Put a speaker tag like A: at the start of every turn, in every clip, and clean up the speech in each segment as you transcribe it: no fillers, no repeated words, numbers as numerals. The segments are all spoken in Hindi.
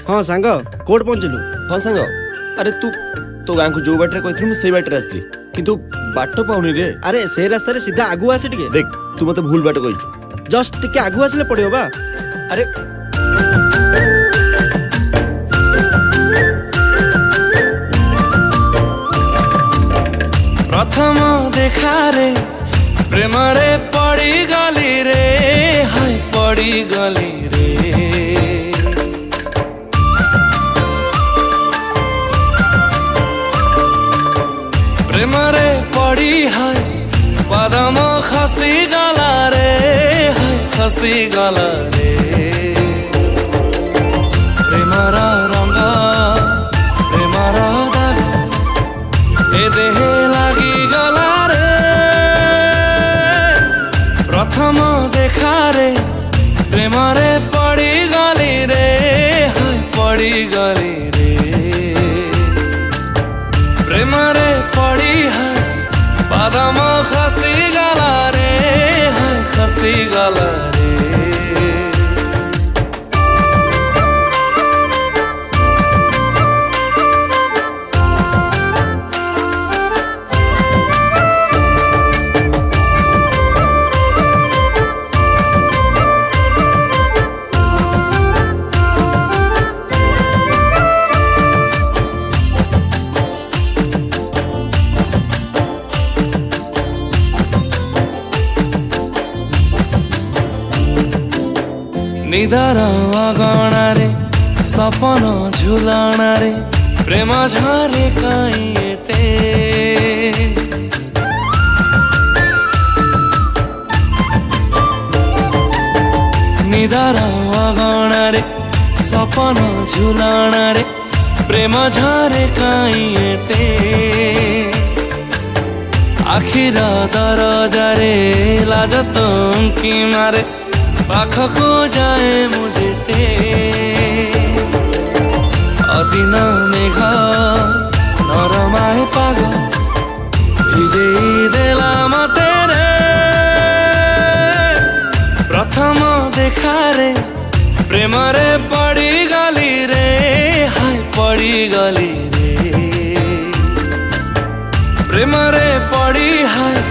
A: हाँ सांग कोड पहुँचलु।
B: हाँ सांग अरे तू तो गाँ को जो बाटे कहथिलु मु सेई बाटे आसली किंतु बाट पाउनी रे।
A: अरे से रास्ता सीधा आगु आसे टिके
B: देख तू मते भूल बाट कहिछु।
A: जस्ट टिके आगु आसले पड़ियो बा।
B: अरे
C: प्रथम देखा रे प्रेम रे पड़ी गली रे हाय पड़ी गली रे। प्रेम रे पड़ी हाय पदम खसी गला रे हाय खसी गला रे। प्रेमर रंग प्रेमर दाग ए देहे लागी गला रे। प्रथम देखा रे प्रेम रे पड़ी गली रे हाय पड़ी गली रे। प्रेम रे पड़ी हाय पदम खसी गला रे हाय खसी गला रे। निदार अगणारे सपन झुलाणारे प्रेम झरे काई एते। निदार अगणारे सपन झुलाणारे प्रेम झरे काई एते। आखिर दरजारे लाज तुमकी मारे पाखको जाए मुझे ते। अदिन मेघ नरमाए पाग भिजे देला मते रे। प्रथम देखा रे प्रेम रे पड़ी गली रे हाय पड़ी गली रे। प्रेम रे पड़ी हाय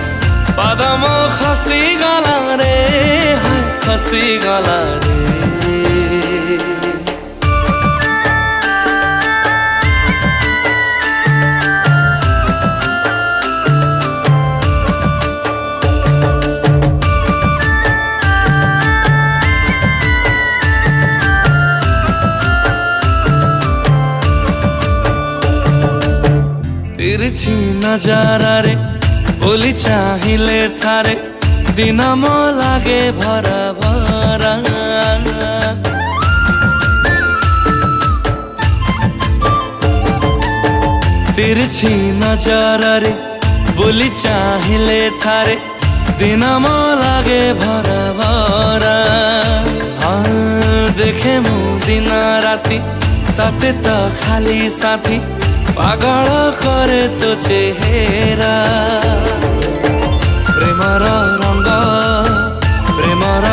C: पदम खसी गला रे हाय खसी गला रे। तिरछी नजारा रे बोली चाहिले थारे दिन म लागे भरा भरा। तिरछी नजर रे बोली चाहिले थारे दिन म लागे भरा भरा। हाँ देखे मु दिन राति ताते तो खाली साथी पागल करे तो चेहरा। प्रेमर रंग प्रेमर